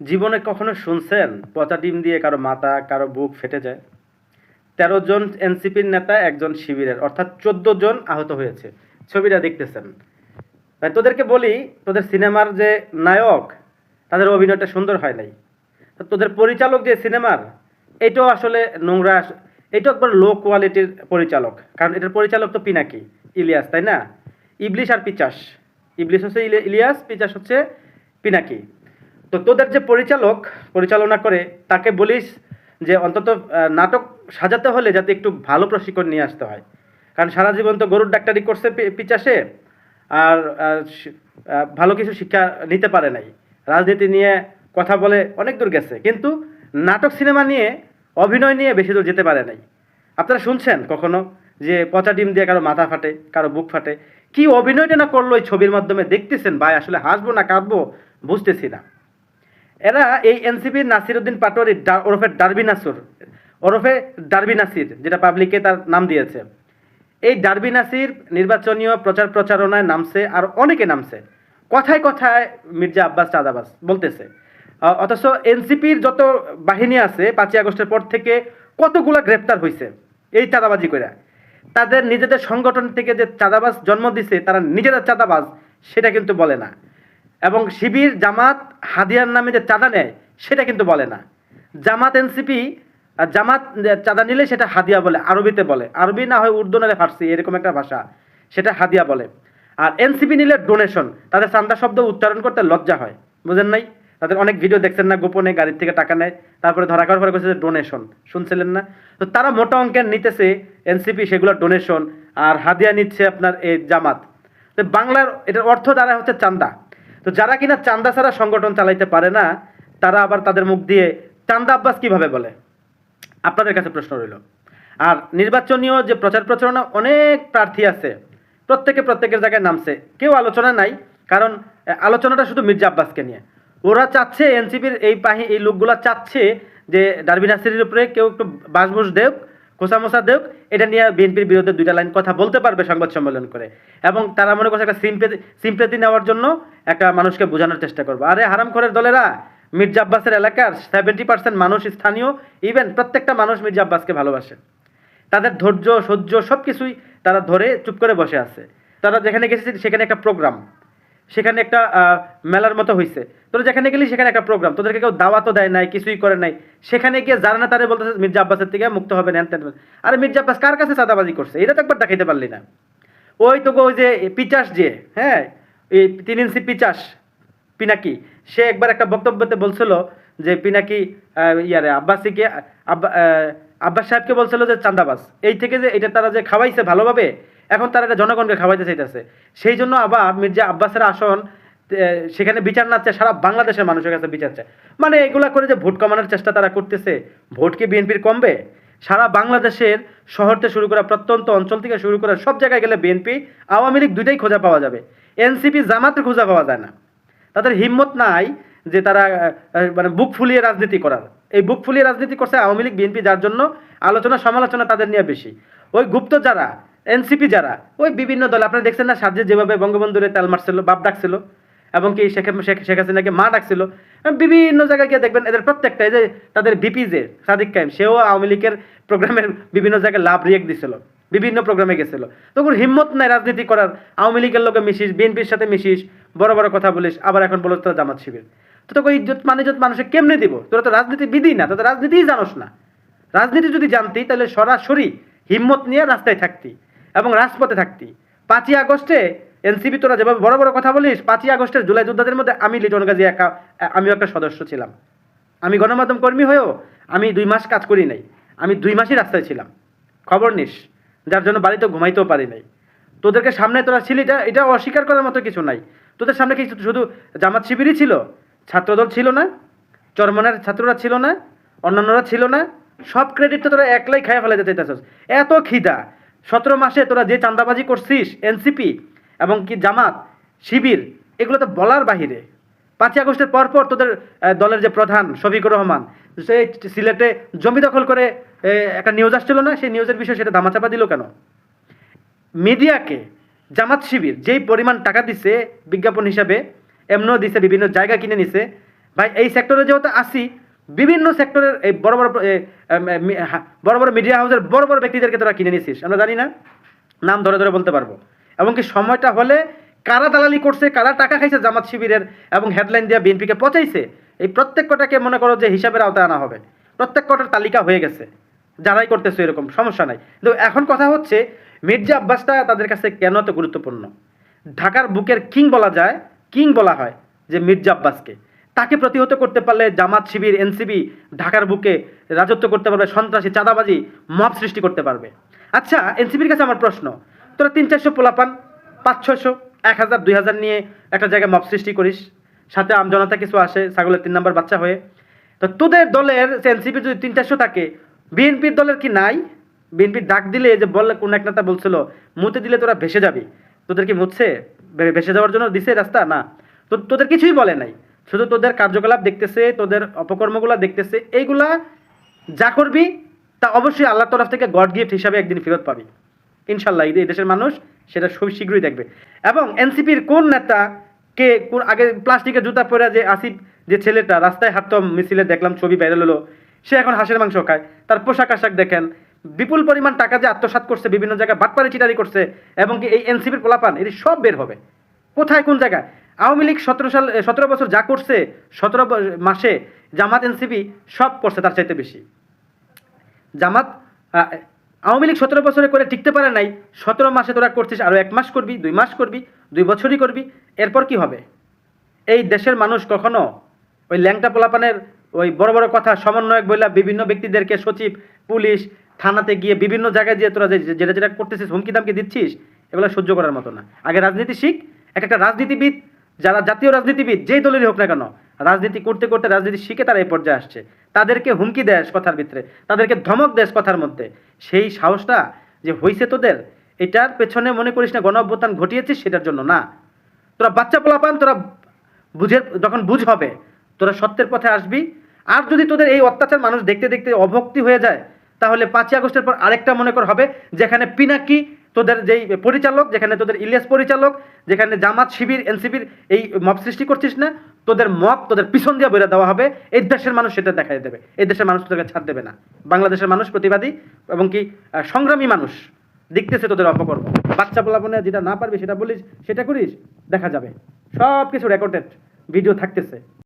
জীবনে কখনো শুনছেন পচা ডিম দিয়ে কারো মাথা কারো বুক ফেটে যায়? ১৩ জন এনসিপির নেতা, একজন শিবিরের, অর্থাৎ ১৪ জন আহত হয়েছে। ছবিটা দেখতেছেন। ভাই তোদেরকে বলি, তোদের সিনেমার যে নায়ক, তাদের অভিনয়টা সুন্দর হয় নাই। তোদের পরিচালক যে সিনেমার, এটাও আসলে নোংরা। এটাও একবার লো কোয়ালিটির পরিচালক, কারণ এটার পরিচালক তো পিনাকি, ইলিয়াস, তাই না? ইবলিশ আর পিচাস। ইবলিশ হচ্ছে ইলিয়াস, পিচাস হচ্ছে পিনাকি। তো তোদের যে পরিচালক পরিচালনা করে, তাকে বলিস যে অন্তত নাটক সাজাতে হলে যাতে একটু ভালো প্রশিক্ষণ নিয়ে আসতে হয়। কারণ সারা জীবন তো গরুর ডাক্তারি করছে পিচাসে, আর ভালো কিছু শিক্ষা নিতে পারে নাই। রাজনীতি নিয়ে কথা বলে অনেক দূর গেছে, কিন্তু নাটক সিনেমা নিয়ে, অভিনয় নিয়ে বেশি দূর যেতে পারে নাই। আপনারা শুনছেন কখনো যে পচা ডিম দিয়ে কারো মাথা ফাটে, কারো বুক ফাটে? কি অভিনয়টা না করলো এই ছবির মাধ্যমে, দেখতেছেন ভাই, আসলে হাসবো না কাঁদবো বুঝতেছি না। এরা এই এনসিপির নাসিরউদ্দিন পাটোয়ারি ওরফে ডারবি নাসুর, ওরফে ডারবি নাসির, যেটা পাবলিকে তার নাম দিয়েছে, এই ডারবি নাসির নির্বাচনীয় প্রচার প্রচারণায় নামছে, আর অনেকে নামছে। কথায় কথায় মির্জা আব্বাস চাঁদাবাজ বলতেছে, অথচ এনসিপির যত বাহিনী আছে ৫ই আগস্টের পর থেকে কতগুলা গ্রেপ্তার হয়েছে এই চাঁদাবাজি করে। তাদের নিজেদের সংগঠন থেকে যে চাঁদাবাজ জন্ম দিছে, তারা নিজেরা চাঁদাবাজ সেটা কিন্তু বলে না। এবং শিবির, জামাত, হাদিয়ার নামে যে চাঁদা নেয় সেটা কিন্তু বলে না। জামাত, এনসিপি, জামাত চাঁদা নিলে সেটা হাদিয়া বলে, আরবিতে বলে, আরবি না হয় উর্দু নাহলে ফার্সি, এরকম একটা ভাষা, সেটা হাদিয়া বলে। আর এনসিপি নিলে ডোনেশন, তাদের চান্দা শব্দ উচ্চারণ করতে লজ্জা হয়, বুঝেন নাই? তাদের অনেক ভিডিও দেখছেন না, গোপনে গাড়ির থেকে টাকা নেয়, তারপরে ধরা খাওয়ার পরে বলছে ডোনেশন, শুনছিলেন না? তো তারা মোটা অঙ্কের নিতেছে এনসিপি, সেগুলো ডোনেশন, আর হাদিয়া নিচ্ছে আপনার এই জামাত। তো বাংলার এটার অর্থ দ্বারা হচ্ছে চান্দা। তো যারা কিনা চান্দা ছাড়া সংগঠন চালাইতে পারে না, তারা আবার তাদের মুখ দিয়ে চান্দা আব্বাস কিভাবে বলে? আপনাদের কাছে প্রশ্ন রইল। আর নির্বাচনীয় যে প্রচার প্রচারণা, অনেক প্রার্থী আছে, প্রত্যেকের জায়গায় নামছে, কেউ আলোচনা নাই। কারণ আলোচনাটা শুধু মির্জা আব্বাসকে নিয়ে। ওরা চাচ্ছে, এনসিপির এই লোকগুলা চাচ্ছে যে ডারবি নাসিরের উপরে কেউ একটু বাসবুস দেওক, খোসামোসা দেওক, এটা নিয়ে বিএনপির বিরুদ্ধে দুইটা লাইন কথা বলতে পারবে সংবাদ সম্মেলন করে। এবং তারা মনে করছে একটা সিম্পেথি নেওয়ার জন্য একটা মানুষকে বোঝানোর চেষ্টা করবো। আরে হারামখোরের দলেরা, মির্জা আব্বাসের এলাকার 70% মানুষ স্থানীয়, ইভেন প্রত্যেকটা মানুষ মির্জা আব্বাসকে ভালোবাসে। তাদের ধৈর্য সহ্য সব কিছুই তারা ধরে চুপ করে বসে আছে। তারা যেখানে গেছে সেখানে একটা প্রোগ্রাম, সেখানে একটা মেলার মতো হয়েছে, তোরা যেখানে গেলি সেখানে একটা প্রোগ্রাম, তোদেরকে কেউ দাওয়াতও দেয় নাই, কিছুই করে নাই। সেখানে গিয়ে যারা না তারা বলতেছে মির্জা আব্বাসের থেকে মুক্ত হবে না। আরে মির্জা আব্বাস কার কাছে চাঁদাবাজি করছে? এটা তো একবার দেখাইতে পারলি না। ওই তো ওই যে পিচাস, যে হ্যাঁ, এই 3 ইঞ্চি পিচাস পিনাকি, সে একবার একটা বক্তব্যতে বলছিল যে পিনাকি আব্বাসীকে, আব্বাস সাহেবকে বলছিল যে চান্দাবাজ। এই থেকে যে এটা তারা যে খাওয়াইছে ভালোভাবে, এখন তারা এটা জনগণকে খাওয়াইতে চাইতেছে। সেই জন্য আবার মির্জা আব্বাসের আসন, সেখানে বিচার না চায়, সারা বাংলাদেশের মানুষের কাছে বিচার চায়। মানে এগুলা করে যে ভোট কমানোর চেষ্টা তারা করতেছে, ভোট কি বিএনপির কমবে? সারা বাংলাদেশের শহর থেকে শুরু করা, প্রত্যন্ত অঞ্চল থেকে শুরু করে সব জায়গায় গেলে বিএনপি আওয়ামী লীগ দুইটাই খোঁজা পাওয়া যাবে, এনসিপি জামাতের খোঁজা পাওয়া যায় না। তাদের হিম্মত নাই যে তারা মানে বুক ফুলিয়ে রাজনীতি করার। এই বুক ফুলিয়ে রাজনীতি করছে আওয়ামী লীগ, বিএনপি, যার জন্য আলোচনা সমালোচনা তাদের নিয়ে বেশি। ওই গুপ্ত যারা, এনসিপি যারা, ওই বিভিন্ন দল, আপনারা দেখছেন না সার্জিস যেভাবে বঙ্গবন্ধুরে তেল মারছিল, বাপ ডাকছিল, এবং কি শেখ হাসিনাকে মা ডাকছিল। বিভিন্ন জায়গায় গিয়ে দেখবেন এদের প্রত্যেকটা, এই যে তাদের বিপি যে সাদিক কায়েম, সেও আওয়ামী লীগের প্রোগ্রামের বিভিন্ন জায়গায় লাভ রিয়েক্ট দিছিল, বিভিন্ন প্রোগ্রামে গেছিল। তখন হিম্মত নাই রাজনীতি করার, আওয়ামী লীগের লোকে মিশিস, বিএনপির সাথে মিশিস, বড় বড় কথা বলিস, আবার এখন বলো তোরা জামাত শিবির। তো তোকে ইজ্জত মানিজত মানুষে কেমনে দিব? তোরা তো রাজনীতিবিদই না, তোদের রাজনীতিই জানোস না। রাজনীতি যদি জানতি তাহলে সরাসরি হিম্মত নিয়ে রাস্তায় থাকতি এবং রাজপথে থাকতি। 5ই আগস্টে এনসিপি তোরা যেভাবে বড় বড় কথা বলিস, 5ই আগস্টের জুলাই যোদ্ধাদের মধ্যে আমি লিটন গাজী আমিও একটা সদস্য ছিলাম। আমি গণমাধ্যম কর্মী হয়েও আমি 2 মাস কাজ করি নাই, আমি 2 মাসই রাস্তায় ছিলাম, খবর নিস, যার জন্য বাড়িতে ঘুমাইতেও পারি নাই। তোদেরকে সামনে তোরা ছিলি, এটা অস্বীকার করার মতো কিছু নাই। তোদের সামনে কি শুধু জামাত শিবিরই ছিল? ছাত্রদল ছিল না? চরমনের ছাত্ররা ছিল না? অন্যান্যরা ছিল না? সব ক্রেডিট তো তোরা একলাই খাইয়া ফেলাইতে চাইতেছস। এত খিদা, 17 মাসে তোরা যে চাঁদাবাজি করছিস, এনসিপি এবং কি জামাত শিবির, এগুলো তো বলার বাহিরে। 5ই আগস্টের পরপর তোদের দলের যে প্রধান শফিকুর রহমান, সে সিলেটে জমি দখল করে একটা নিউজ আসছিল না, সেই নিউজের বিষয়ে সেটা ধামাচাপা দিল কেন? মিডিয়াকে জামাত শিবির যেই পরিমাণ টাকা দিছে বিজ্ঞাপন হিসাবে, এমনও দিছে, বিভিন্ন জায়গা কিনে নিছে, ভাই এই সেক্টরে যেহেতু আসি, বিভিন্ন সেক্টরের এই বড় বড় বড় বড় মিডিয়া হাউসের বড় বড় ব্যক্তিদেরকে তোরা কিনে নিছিস, আমরা জানি না, নাম ধরে ধরে বলতে পারবো। এবং কি সময়টা হলে কারা দালালি করছে, কারা টাকা খাইছে জামাত শিবিরের এবং হেডলাইন দিয়ে বিএনপিকে পচাইছে, এই প্রত্যেক কটাকে মনে করো যে হিসাবের আওতায় আনা হবে। প্রত্যেক কটার তালিকা হয়ে গেছে, যারাই করতেছে এরকম সমস্যা নাই। কিন্তু এখন কথা হচ্ছে মির্জা আব্বাসটা তাদের কাছে কেন এত গুরুত্বপূর্ণ? ঢাকার বুকের কিং বলা যায়, কিং বলা হয় যে মির্জা আব্বাসকে। তাকে প্রতিহত করতে পারলে জামাত শিবির এনসিপি ঢাকার বুকে রাজত্ব করতে পারবে, সন্ত্রাসী চাঁদাবাজি মব সৃষ্টি করতে পারবে। আচ্ছা, এনসিপির কাছে আমার প্রশ্ন, তোরা 300-400 পোলাপান, 500-600, 1000 2000 নিয়ে একটা জায়গায় মব সৃষ্টি করিস, সাথে আমজনতা কিছু আসে ছাগলের 3 নাম্বার বাচ্চা হয়ে, তো তোদের দলের এনসিপি যদি 300-400 থাকে, বিএনপির দলের কি নাই? বিএনপির ডাক দিলে যে বললে কোন এক নেতা বলছিল মুতে দিলে তোরা ভেসে যাবি, তোদের কি মুছছে? ভেসে যাওয়ার জন্য দিছে রাস্তা? না, তো তোদের কিছুই বলে নাই, শুধু তোদের কার্যকলাপ দেখতেছে, তোদের অপকর্মগুলো দেখতেছে। এইগুলা যা করবি তা অবশ্যই আল্লাহর তরফ থেকে গড গিফট হিসাবে একদিন ফেরত পাবি ইনশাল্লাহ। এই দেশের মানুষ সেটা খুব শীঘ্রই দেখবে। এবং এনসিপির কোন নেতা কে কোন আগে প্লাস্টিকের জুতা পরে যে আসিফ যে ছেলেটা রাস্তায় হাঁটতো মিছিলে, দেখলাম ছবি ভাইরাল হলো, সে এখন হাঁসের মাংস খায়, তার পোশাক আশাক দেখেন, বিপুল পরিমাণ টাকা যে আত্মসাৎ করছে, বিভিন্ন জায়গায় বাটপারি চিটারি করছে, এবং কি এই এনসিপির পোলাপান এটি সব বের হবে কোথায় কোন জায়গায়। আওয়ামী লীগ 17 বছর যা করছে, 17 মাসে জামাত এনসিপি সব করছে তার চাইতে বেশি। জামাত আওয়ামী লীগ 17 বছরে করে টিকতে পারে নাই, 17 মাসে তোরা করছিস, আরও 1 মাস করবি, 2 মাস করবি, 2 বছরই করবি, এরপর কি হবে? এই দেশের মানুষ কখনো ওই ল্যাংটা পোলাপানের ওই বড় বড় কথা সমন্বয়ক বইলা বিভিন্ন ব্যক্তিদেরকে, সচিব, পুলিশ, থানাতে গিয়ে বিভিন্ন জায়গায় দিয়ে তোরা যেটা যেটা করতেছিস, হুমকি দামকি দিচ্ছিস, এগুলো সহ্য করার মতো না। আগে রাজনীতি শিখ। একটা রাজনীতিবিদ, যারা জাতীয় রাজনীতিবিদ যেই দলেরই হোক না কেন, রাজনীতি করতে করতে রাজনীতি শিখে তারা এই পর্যায়ে আসছে। তাদেরকে হুমকি দেশ কথার ভিতরে, তাদেরকে ধমক দেশ কথার মধ্যে, সেই সাহসটা যে হইছে তোদের, এটার পেছনে মনে করিস না গণ অভ্যুত্থান ঘটিয়েছিস সেটার জন্য না। তোরা বাচ্চা পোলাপান, তোরা যখন বুঝ হবে তোরা সত্যের পথে আসবি। আর যদি তোদের এই অত্যাচার মানুষ দেখতে দেখতে অভক্তি হয়ে যায়, তাহলে 5ই আগস্টের পর আরেকটা মনে কর হবে, যেখানে পিনাকি তোদের যেই পরিচালক, যেখানে তোদের ইলিয়াস পরিচালক, যেখানে জামাত শিবির এনসিপির এই মব সৃষ্টি করছিস না, তোদের মব তোদের পিছন দিয়ে বেরো দেওয়া হবে। এই দেশের মানুষ সেটা দেখাই দেবে, এই দেশের মানুষ তোদেরকে ছাড় দেবে না। বাংলাদেশের মানুষ প্রতিবাদী এবং কি সংগ্রামী মানুষ দেখতেছে তোদের অপকর্ম। বাচ্চা পোলাপনে যেটা না পারবি সেটা বলিস, সেটা করিস, দেখা যাবে। সব কিছু রেকর্ডেড ভিডিও থাকতেছে।